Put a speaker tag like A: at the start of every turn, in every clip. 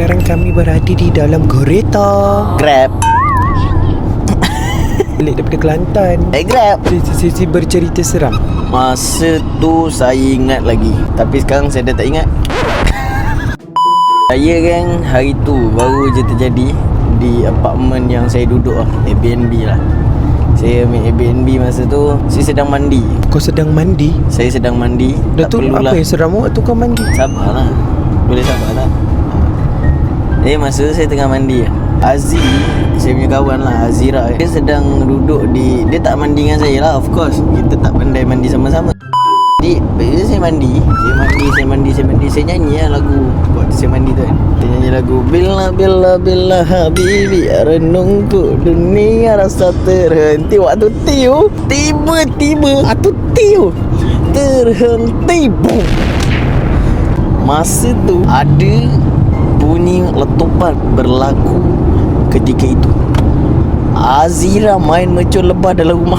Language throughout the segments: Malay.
A: Sekarang kami berada di dalam kereta
B: Grab.
A: balik daripada Kelantan.
B: Grab.
A: Sesi bercerita seram.
B: Masa tu saya ingat lagi, tapi sekarang saya dah tak ingat. Saya kan hari tu baru je terjadi di apartmen yang saya duduk lah, Airbnb lah. Saya ambil Airbnb masa tu, saya sedang mandi.
A: Kau sedang mandi?
B: Saya sedang mandi.
A: Dah
B: Tak
A: tu
B: perlulah.
A: apa yang seram waktu kau mandi?
B: Sabarlah. Boleh sabar tak? Jadi masa tu saya tengah mandi. Aziz, saya punya kawan lah, Azira, dia sedang duduk di, dia tak mandi dengan saya lah, of course. Kita tak pandai mandi sama-sama. Jadi bila saya mandi, saya nyanyi lah lagu waktu saya mandi tu kan. Saya nyanyi lagu Bila bila bila habibi renungku dunia rasa terhenti. Waktu tiu, tiba-tiba waktu tiu terhenti, boom. Masa tu ada bunyi letupan berlaku ketika itu. Azira main mercun lebah dalam rumah.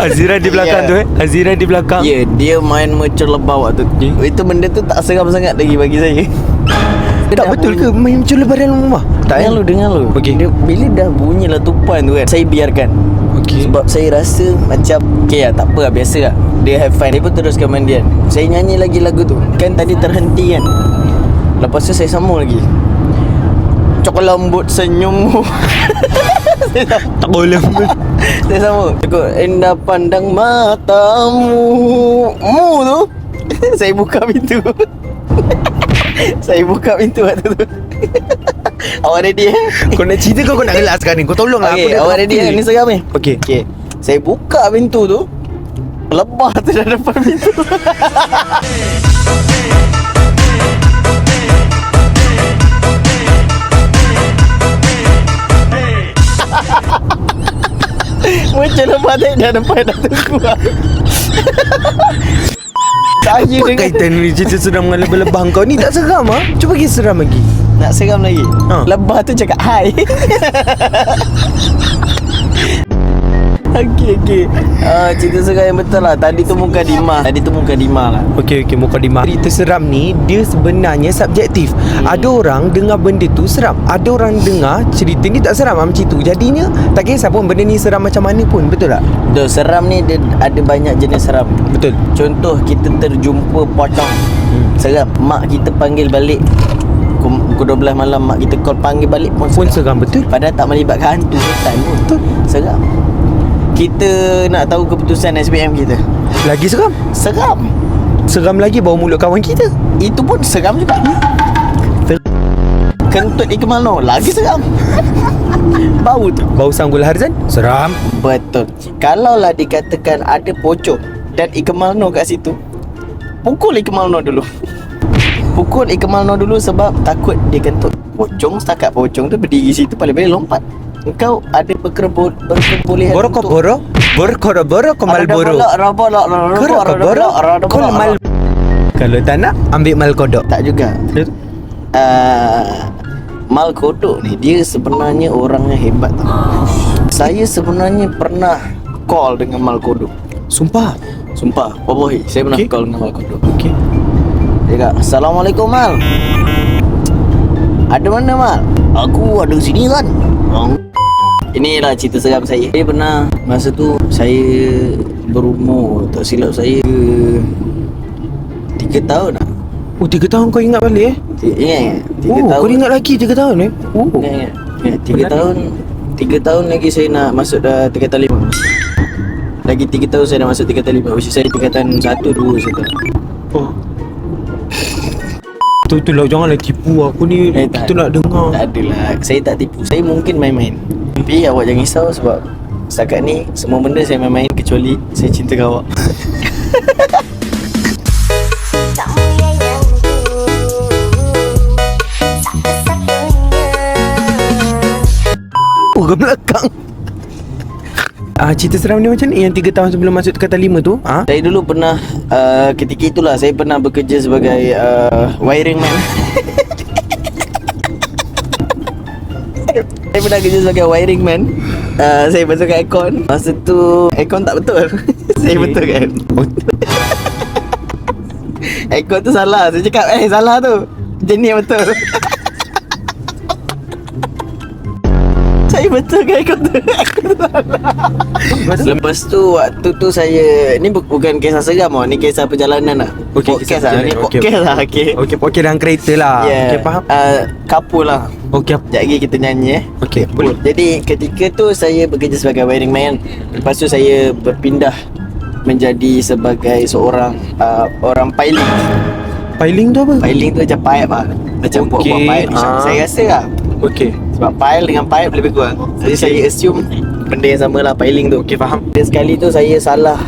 A: Azira di belakang tu Azira di belakang.
B: Ya, dia main mercun lebah waktu tu. Itu benda tu tak seram sangat lagi bagi saya.
A: Tak betul ke main macam lebar dalam rumah?
B: Dengar lu.
A: Okey.
B: Dia, bila dah bunyi letupan tu kan, saya biarkan.
A: Okey.
B: Sebab saya rasa macam okay lah, tak apa lah, biasa lah. Dia have fun. Dia pun teruskan mandian. Saya nyanyi lagi lagu tu. Kan tadi terhenti kan. Lepas tu saya sambung lagi. Cok lembut senyummu.
A: Tak boleh.
B: Saya sambung. Cukup indah pandang matamu. Mu tu. Saya buka pintu. Saya buka pintu waktu tu. Awak ready
A: Kau nak cerita kau nak gelak sekarang ni. Kau tolonglah
B: Okay, awak ready Ni seram ni.
A: Okey.
B: Okay. Saya buka pintu tu. Lebah tu dah depan pintu. Macam lebah tadi dah depan dah tunggu lah. Saya
A: Apa
B: dengan
A: kaitan ni cerita seram dengan lebah-lebah kau ni? Tak seram ah? Cuba pergi seram lagi.
B: nak seram lagi.
A: Ha.
B: Lebah tu cakap hai. Okey. Cerita seram yang betul lah. Tadi tu mukadimah lah.
A: Okey, mukadimah. Cerita seram ni dia sebenarnya subjektif. Ada orang dengar benda tu seram, ada orang dengar cerita ni tak seram macam tu. Jadinya tak kisah pun benda ni seram macam mana pun, betul tak?
B: Betul, seram ni dia ada banyak jenis seram.
A: Betul.
B: Contoh kita terjumpa pocong. Seram. Mak kita panggil balik pukul 12 malam, mak kita call panggil balik pun
A: Seram betul.
B: Padahal tak melibatkan hantu setan pun.
A: Betul.
B: Seram. Kita nak tahu keputusan SPM kita.
A: Lagi seram.
B: Seram
A: Lagi bau mulut kawan kita.
B: Itu pun seram juga. Kentut Ikmal Noh lagi seram. Bau tu.
A: Bau Sanggul Harzan seram.
B: Betul. Kalaulah dikatakan ada pocong dan Ikmal Noh kat situ, pukul Ikmal Noh dulu. Pukul Ikmal Noh dulu sebab takut dia kentut. Pocong, setakat pocong tu berdiri situ paling-paling lompat. Engkau ada berkebolehan
A: Borokoboro komal boro. Korokoboro komal. Kalau tak nak ambil mal kodok.
B: Tak juga. Mal kodok ni dia sebenarnya orangnya hebat tau. Saya sebenarnya pernah call dengan mal kodok.
A: Sumpah.
B: Wallahi saya pernah
A: Okay.
B: call dengan mal kodok.
A: Okey.
B: Dia kata, Assalamualaikum Mal. Ada mana Mal? Aku ada sini kan. Inilah cerita seram saya. Saya pernah masa tu saya berumur, tak silap saya 3 tahun lah.
A: Oh 3 tahun kau ingat balik
B: Ingat 3
A: Oh
B: tahun.
A: kau ingat lagi 3 tahun
B: Ingat 3 tahun. 3 tahun lagi saya nak masuk dah tingkatan 5. Lagi 3 tahun saya nak masuk tingkatan 5. Usia saya tingkatan 1, 2 saya tak.
A: Oh. Tu lah janganlah tipu aku ni. Kita nak dengar.
B: Tak adalah. Saya tak tipu. Saya mungkin main-main. Tapi awak jangan risau sebab setakat ni semua benda saya main-main kecuali saya cinta dengan awak.
A: Oh ke belakang. Cerita seram ni macam ni yang 3 tahun sebelum masuk tingkatan 5 tu.
B: Saya dulu pernah ketika itulah saya pernah bekerja sebagai wiring man. Saya pernah kerja sebagai wiring man. Saya betulkan aircon. Masa tu aircon tak betul. Saya betulkan. Aircon tu salah. Saya cakap salah tu. Jenis yang betul. Saya betulkan aircon tu. Lepas tu waktu tu saya ni bukan kisah seram tau. Ni kisah perjalanan lah. Podcast lah. Ni podcast lah. Okay,
A: podcast dalam kereta lah.
B: Yeah.
A: Okay, faham?
B: Couple lah.
A: Okay.
B: Sekejap lagi kita nyanyi
A: Okay, boleh.
B: Jadi ketika tu saya bekerja sebagai wiring man. Lepas tu saya berpindah menjadi sebagai seorang orang piling.
A: Piling tu apa?
B: Piling tu macam pipe lah. Macam buat-buat pipe. Saya rasa lah.
A: Okay.
B: Sebab pile dengan pipe lebih kurang. Jadi saya assume benda yang sama lah, piling tu.
A: Okay, faham.
B: Dan sekali tu saya salah.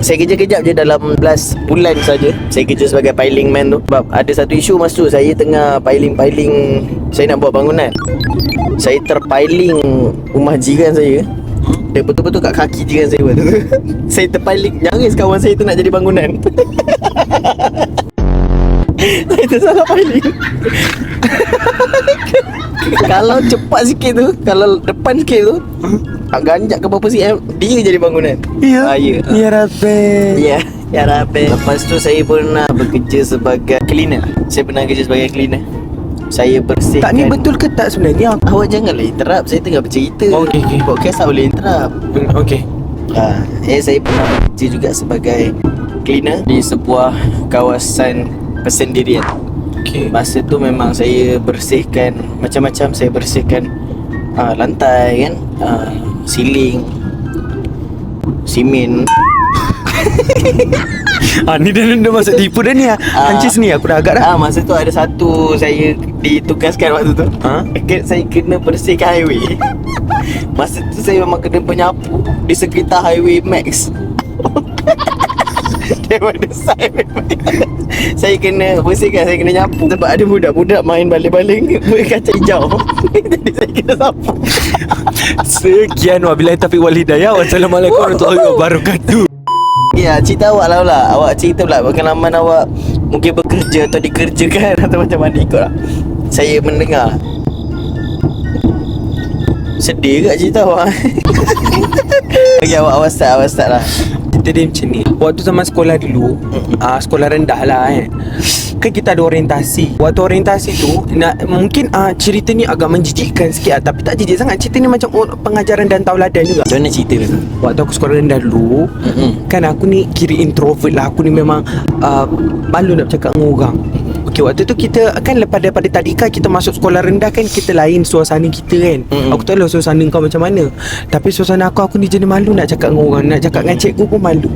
B: Saya kerja kejap je dalam 11 bulan saja. Saya kerja sebagai piling man tu. Sebab ada satu isu masa tu, saya tengah piling. Saya nak buat bangunan. Saya terpiling rumah jiran saya. Dia betul-betul kat kaki jiran saya waktu tu. Saya terpiling. Nyaris kawan saya tu nak jadi bangunan. Saya tersalah piling. Kalau cepat sikit tu, kalau depan sikit tu, ganjak ke berapa cm, dia jadi bangunan.
A: Ya.
B: Ya.
A: Ya Rabbi.
B: Ya. Ya Rabbi. Lepas tu saya pernah bekerja sebagai cleaner. Saya pernah kerja sebagai cleaner. Saya bersihkan.
A: Tak ni betul ke tak sebenarnya?
B: Awak janganlah interrupt. Saya tengah bercerita.
A: Okay.
B: Podcast tak boleh interrupt.
A: Okay.
B: Saya pernah bekerja juga sebagai cleaner di sebuah kawasan persendirian.
A: Okay.
B: Masa tu memang saya bersihkan macam-macam. Saya bersihkan lantai kan, siling, simen.
A: Ni dah masuk tipu dah ni. Hancis ni aku dah agak dah.
B: Masa tu ada satu saya ditugaskan waktu tu. Saya kena bersihkan highway. Masa tu saya memang kena penyapu di sekitar highway Max. Daripada highway Max. Saya kena bersihkan, saya kena nyapu. Sebab ada budak-budak main baling-baling berkaca hijau. Jadi saya kena sapu.
A: Sekian wabillahi taufiq wal hidayah. Wassalamualaikum warahmatullahi wabarakatuh.
B: Ya, cerita awak lah pula. Awak cerita pula pengalaman awak mungkin bekerja atau dikerjakan atau macam mana, ikut lah. Saya mendengar. Sedih kat cerita awak. Okay, awak start lah.
A: Cerita dia macam ni. Waktu zaman sekolah dulu, sekolah rendah lah kan kita ada orientasi. Waktu orientasi tu mungkin cerita ni agak menjijikkan sikit tapi tak jijik sangat. Cerita ni macam pengajaran dan tauladan juga.
B: Macam mana cerita tu?
A: Waktu aku sekolah rendah dulu, kan aku ni kira introvert lah. Aku ni memang malu nak bercakap dengan orang. Okay, waktu tu kita kan lepas daripada tadika kita masuk sekolah rendah kan, kita lain suasana kita kan. Aku tak tahu suasana kau macam mana. Tapi suasana aku ni jenis malu nak cakap dengan orang. Nak cakap dengan cikgu pun malu.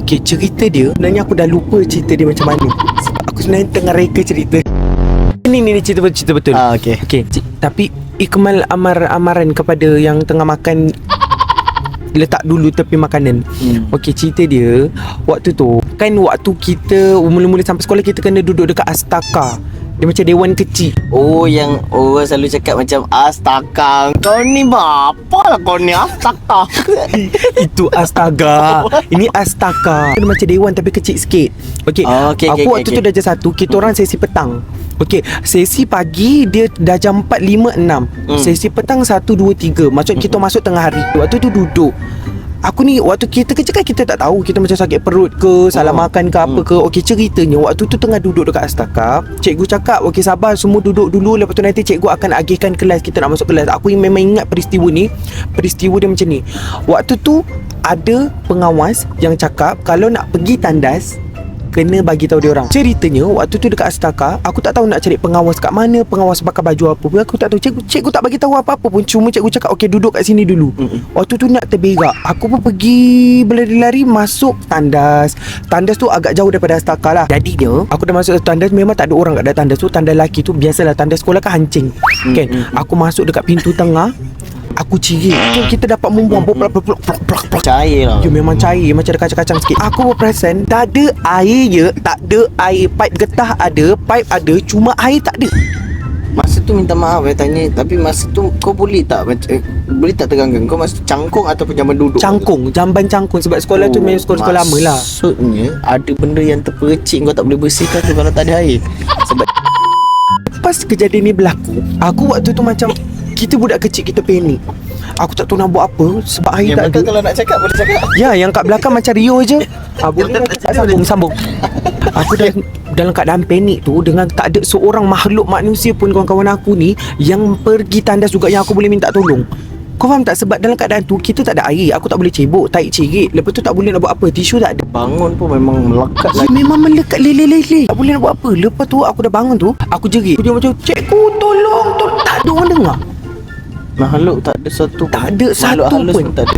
A: Okay, cerita dia sebenarnya aku dah lupa cerita dia macam mana. Sebab aku sebenarnya tengah reka cerita. Ni cerita betul.
B: Okay.
A: Tapi ikmal amaran kepada yang tengah makan, letak dulu tepi makanan. Okey, cerita dia waktu tu kan, waktu kita mula-mula sampai sekolah kita kena duduk dekat astaka. Dia macam dewan kecil.
B: Oh, yang orang selalu cakap macam astaga, kau ni apa lah kau ni astaga.
A: Itu astaga. Ini astaka. Dia macam dewan tapi kecil sikit. Okey. Aku waktu tu dah jam 1. Kita orang sesi petang. Okey, sesi pagi dia dah jam 4, 5, 6. Sesi petang 1, 2, 3. Maksud kita masuk tengah hari. Waktu tu duduk. Aku ni waktu kita kerja kan kita tak tahu. Kita macam sakit perut ke, salah makan ke apa ke. Okey, ceritanya waktu tu tengah duduk dekat astaka. Cikgu cakap, okey sabar semua duduk dulu. Lepas tu nanti cikgu akan agihkan kelas, kita nak masuk kelas. Aku memang ingat peristiwa ni. Peristiwa dia macam ni. Waktu tu ada pengawas yang cakap kalau nak pergi tandas kena bagi tahu dia orang. Ceritanya waktu tu dekat astaka, aku tak tahu nak cari pengawas kat mana, pengawas pakai baju apa pun aku tak tahu. Cikgu tak bagi tahu apa-apa pun. Cuma cikgu cakap okey duduk kat sini dulu. Waktu tu nak terberak, aku pun pergi berlari-lari masuk tandas. Tandas tu agak jauh daripada astaka lah. Jadinya aku dah masuk tandas, memang tak ada orang kat tandas tu. Tandas lelaki tu biasalah, tandas sekolah kan hancing. Kan? Aku masuk dekat pintu tengah. Aku cirit. Kita dapat membuang plak.
B: Cair lah.
A: Ya memang cair, macam ada kacang-kacang sikit. Aku berperasan tak ada air je. Tak ada air. Pipe getah ada, pipe ada, cuma air tak ada.
B: Masa tu minta maaf tanya. Tapi masa tu kau boleh tak boleh tak terangkan kau masa tu cangkung ataupun jamban duduk?
A: Jamban cangkung. Sebab sekolah tu memang sekolah lama lah.
B: Maksudnya ada benda yang terpercik kau tak boleh bersihkan tu kalau tak ada air. Sebab
A: pas kejadian ni berlaku, aku waktu tu macam Kita budak kecil, kita panik. Aku tak tahu nak buat apa sebab air tak ada.
B: Kalau nak cakap boleh cakap.
A: Ya, yang kat belakang macam Rio je. Boleh sambung. Aku dalam keadaan panik tu, dengan tak ada seorang makhluk manusia pun kawan-kawan aku ni yang pergi tandas juga yang aku boleh minta tolong. Kau faham tak? Sebab dalam keadaan tu kita tak ada air. Aku tak boleh cebok, tarik cerit. Lepas tu tak boleh nak buat apa. Tisu tak ada.
B: Bangun pun memang melekat lagi.
A: Memang melekat lele. Tak boleh nak buat apa. Lepas tu aku dah bangun tu, aku jerit. Dia macam, cikgu tolong. Tak ada orang dengar.
B: Makhluk tak ada satu.
A: Tak ada satu
B: halus
A: pun.
B: Tak ada.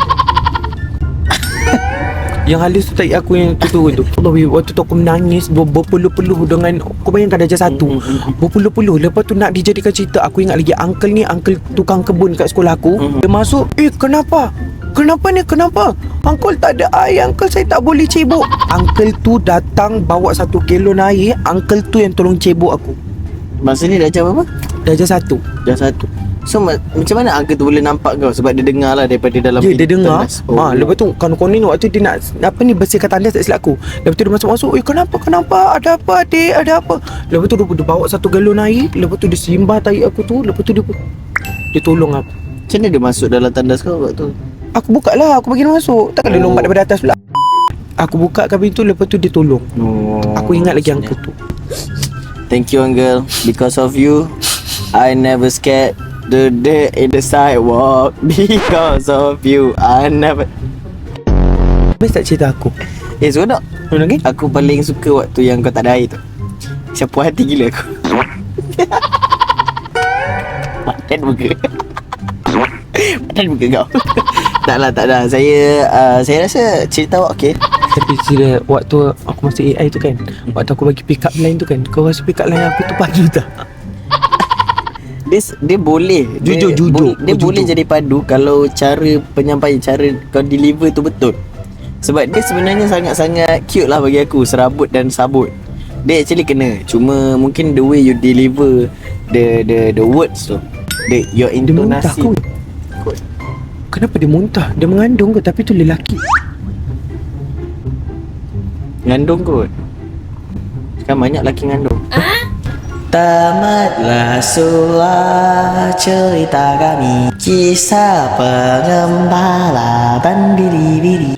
A: Yang halus tu tarik aku yang tu turun tu. Allah, waktu tu aku menangis berpeluh-peluh dengan, kau bayangkan darjah 1. Berpeluh-peluh. Lepas tu nak dijadikan cerita, aku ingat lagi uncle ni, uncle tukang kebun kat sekolah aku. Dia masuk, kenapa? Kenapa? Uncle tak ada air, uncle saya tak boleh cebok. Uncle tu datang bawa 1 galon air. Uncle tu yang tolong cebok aku.
B: Masa ni darjah berapa?
A: Darjah 1.
B: Darjah 1. So macam mana uncle tu boleh nampak kau? Sebab dia dengar lah daripada dalam
A: dia dengar.
B: tandas.
A: Lepas tu konon waktu dia nak bersihkan tandas, tak silap aku. Lepas tu dia masuk. Kenapa? Ada apa adik? Ada apa? Lepas tu dia bawa 1 galon air. Lepas tu dia simbah tahi aku tu. Lepas tu dia tolong aku.
B: Macam mana dia masuk dalam tandas kau waktu tu?
A: Aku buka lah, aku bagi dia masuk. Takkan dia lompat daripada atas pula. Aku buka kan pintu, lepas tu dia tolong. Aku ingat lagi uncle tu.
B: Thank you uncle. Because of you, I never scared the day in the sidewalk. Because of you, I never.
A: Best tak cerita aku?
B: Seronok.
A: Okay?
B: Aku paling suka waktu yang kau tak ada air tu. Siapa hati gila aku. Padan muka. Padan muka kau. Tak lah. Saya rasa cerita awak okey.
A: Tapi sila waktu aku masuk AI tu kan, waktu aku bagi pick up line tu kan, kau rasa pick up line aku tu padu tak?
B: Dia boleh.
A: Jujur.
B: Dia boleh jadi padu kalau cara penyampaian, cara kau deliver tu betul. Sebab dia sebenarnya sangat-sangat cute lah bagi aku, serabut dan sabut. Dia actually kena. Cuma mungkin the way you deliver the words tu, your intonasi.
A: Kenapa dia muntah? Dia mengandung ke? Tapi tu lelaki.
B: Ngandung kot. Kan banyak lelaki ngandung. Tamatlah suah cerita kami, kisah pengembala dan biri-biri.